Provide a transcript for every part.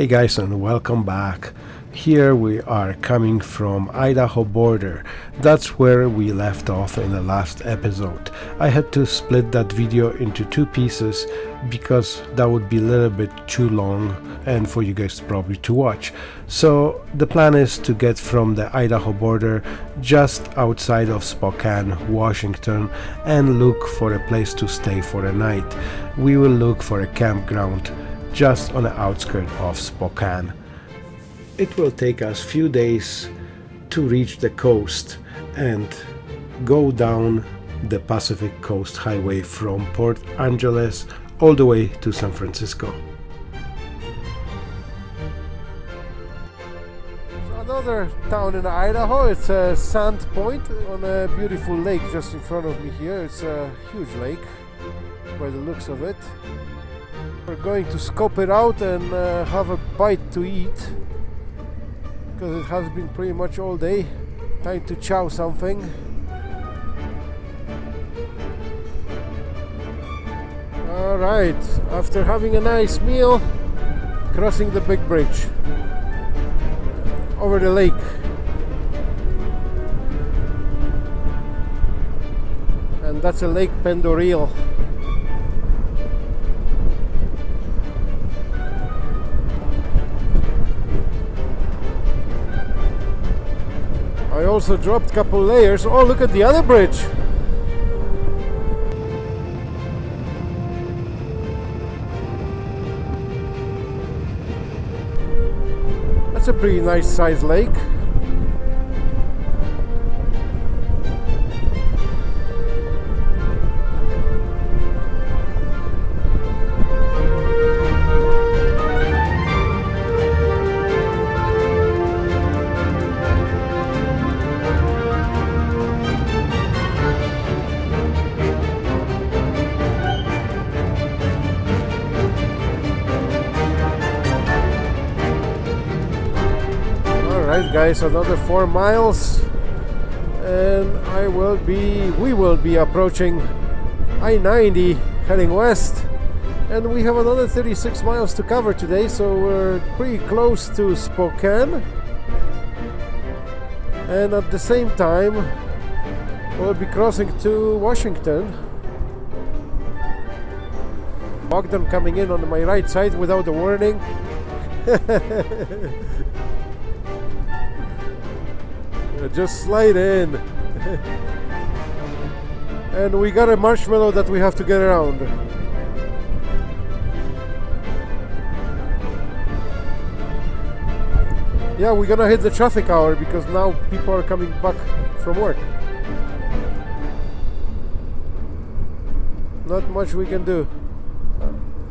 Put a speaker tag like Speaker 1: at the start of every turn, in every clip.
Speaker 1: Hey guys, and welcome back. Here we are coming from Idaho border. That's where we left off in the last episode. I had to split that video into two pieces because that would be a little bit too long and for you guys probably to watch. So the plan is to get from the Idaho border just outside of Spokane, Washington, and look for a place to stay for a night. We will look for a campground just on the outskirts of Spokane. It will take us few days to reach the coast and go down the Pacific Coast Highway from Port Angeles all the way to San Francisco. So another town in Idaho, it's Sand Point on a beautiful lake just in front of me here. It's a huge lake by the looks of it. We're going to scope it out and have a bite to eat because it has been pretty much all day. Time to chow something. Alright, after having a nice meal, crossing the big bridge over the lake. And that's a Lake Pendoril. I also dropped a couple layers. Oh, look at the other bridge. That's a pretty nice sized lake. Alright guys, another 4 miles and we will be approaching I-90 heading west, and we have another 36 miles to cover today, so we're pretty close to Spokane, and at the same time we'll be crossing to Washington. Bogdan coming in on my right side without a warning. Just slide in. And we got a marshmallow that we have to get around. Yeah, we're gonna hit the traffic hour because now people are coming back from work. Not much we can do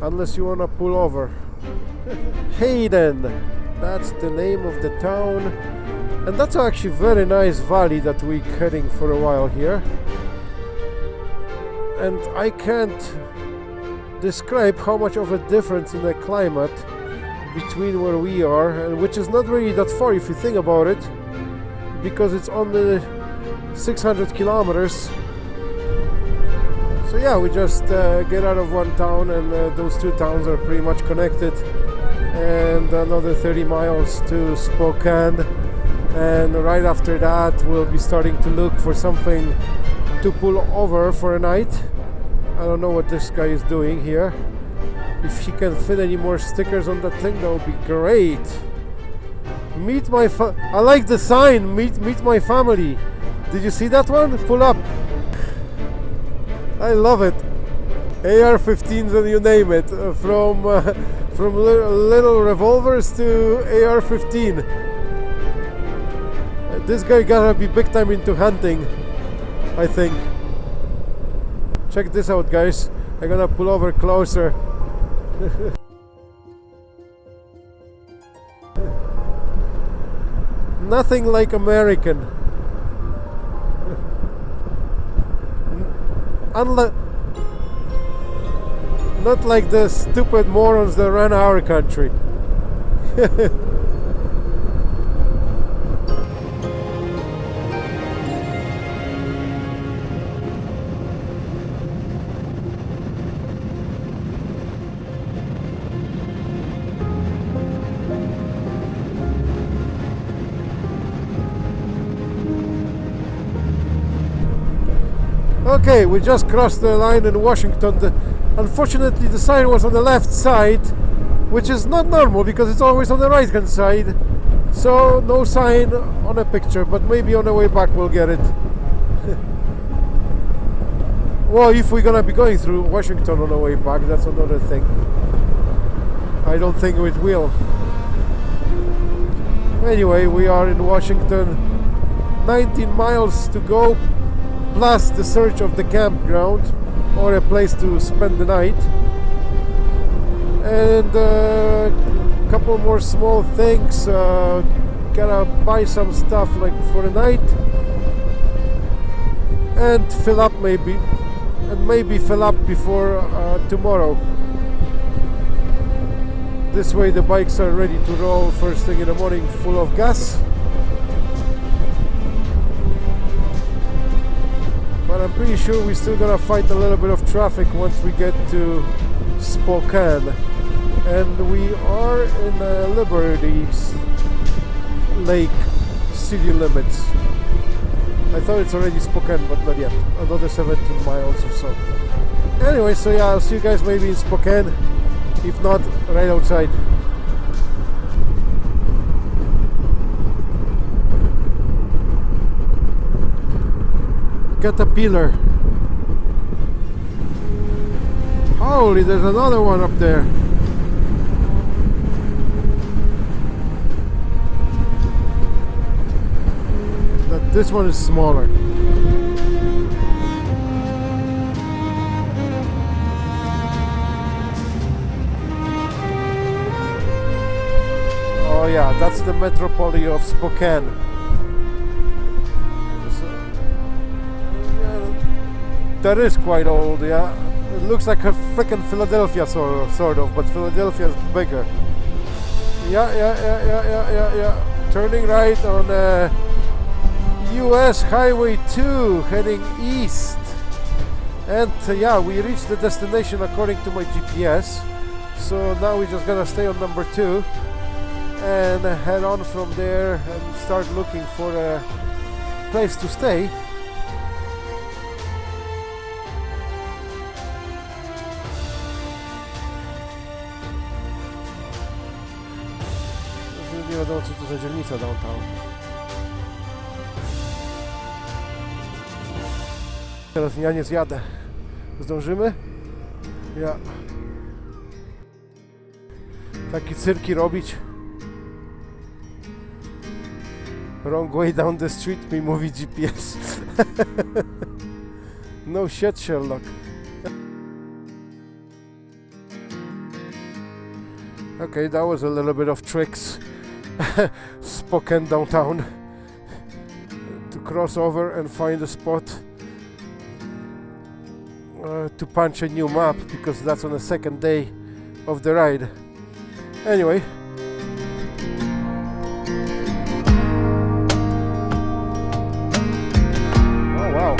Speaker 1: unless you wanna pull over. Hayden, that's the name of the town. And that's actually a very nice valley that we're heading for a while here. And I can't describe how much of a difference in the climate between where we are, and which is not really that far if you think about it, because it's only 600 kilometers. So yeah, we just get out of one town and those two towns are pretty much connected. And another 30 miles to Spokane. And right after that we'll be starting to look for something to pull over for a night. I don't know what this guy is doing here. If he can fit any more stickers on that thing, that would be great. I like the sign, meet my family. Did you see that one? Pull up. I love it. AR-15s and you name it, from little revolvers to AR-15. This guy gotta be big time into hunting, I think. Check this out, guys. I'm gonna pull over closer. Nothing like American. Not like the stupid morons that run our country. Okay, we just crossed the line in Washington. Unfortunately, the sign was on the left side, which is not normal because it's always on the right hand side. So no sign on a picture, but maybe on the way back we'll get it. Well, if we're gonna be going through Washington on the way back, that's another thing. I don't think it will. Anyway, we are in Washington. 19 miles to go, plus the search of the campground or a place to spend the night. And a couple more small things. Gotta buy some stuff like for the night. And fill up maybe. And maybe fill up before tomorrow. This way the bikes are ready to roll first thing in the morning, full of gas. But I'm pretty sure we're still gonna fight a little bit of traffic once we get to Spokane. And we are in Liberty Lake city limits. I thought it's already Spokane, but not yet. Another 17 miles or so. Anyway, so yeah, I'll see you guys maybe in Spokane. If not, right outside. Caterpillar. Holy, there's another one up there. This one is smaller. Oh yeah, that's the metropolis of Spokane. So, yeah, that is quite old, yeah. It looks like a freaking Philadelphia sort of, but Philadelphia is bigger. Yeah. Turning right on US Highway 2, heading east. And yeah, we reached the destination according to my GPS. So now we're just gonna stay on number 2 and head on from there and start looking for a place to stay. Nie wiadomo, co to za dzielnica downtown. Teraz ja nie zjadę. Zdążymy? Ja. Takie cyrki robić. Wrong way down the street, mi mówi GPS. No shit, Sherlock. Okay, that was a little bit of tricks. Spokane downtown. To cross over and find a spot to punch a new map, because that's on the second day of the ride. Anyway, oh wow.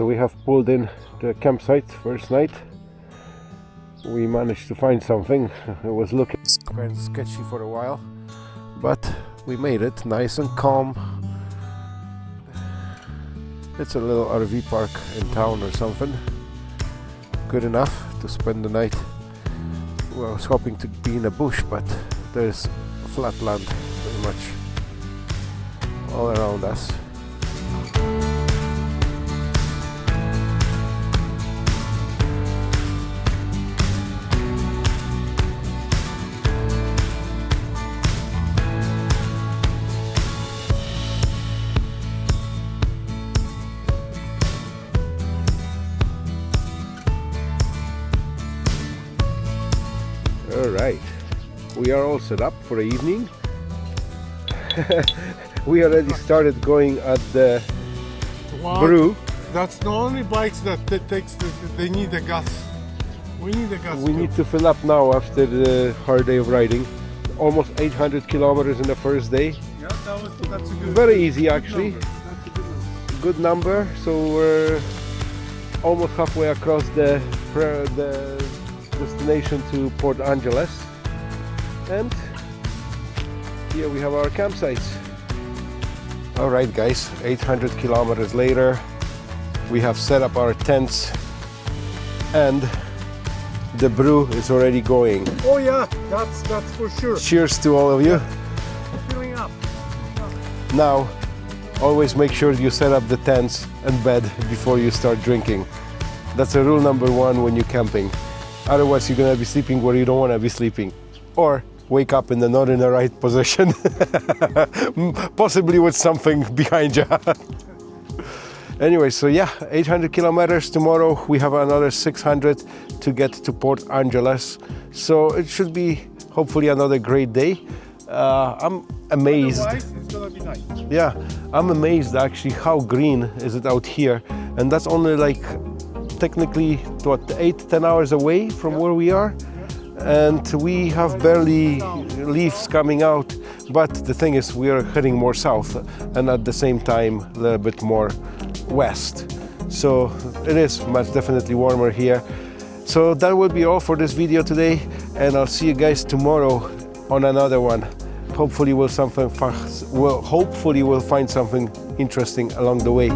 Speaker 1: so we have pulled in the campsite first night. We managed to find something. It was looking kind of sketchy for a while, but we made it nice and calm. It's a little RV park in town or something. Good enough to spend the night. Well, I was hoping to be in a bush, but there's flat land pretty much all around us. Alright, we are all set up for the evening. We already started going at the brew.
Speaker 2: That's the only bikes that they need a gas. We need a gas.
Speaker 1: We need to fill up now after the hard day of riding. Almost 800 kilometers in the first day.
Speaker 2: Yeah, that's a good.
Speaker 1: Very easy actually.
Speaker 2: Number. That's a good number.
Speaker 1: Good number. So we're almost halfway across the destination to Port Angeles, and here we have our campsites. All right guys, 800 kilometers later, we have set up our tents and the brew is already going.
Speaker 2: Oh yeah, that's for sure.
Speaker 1: Cheers to all of you.
Speaker 2: Filling up.
Speaker 1: Now always make sure you set up the tents and bed before you start drinking. That's a rule number one when you're camping. Otherwise you're gonna be sleeping where you don't want to be sleeping, or wake up in the not in the right position, possibly with something behind you. Anyway, so yeah, 800 kilometers. Tomorrow we have another 600 to get to Port Angeles, so it should be hopefully another great day. I'm amazed.
Speaker 2: Otherwise, it's gonna be nice.
Speaker 1: Yeah, I'm amazed actually how green is it out here, and that's only like technically what 8-10 hours away from where we are, and we have barely leaves coming out. But the thing is, we are heading more south and at the same time a little bit more west, so it is much definitely warmer here. So that will be all for this video today, and I'll see you guys tomorrow on another one. Hopefully we'll find something interesting along the way.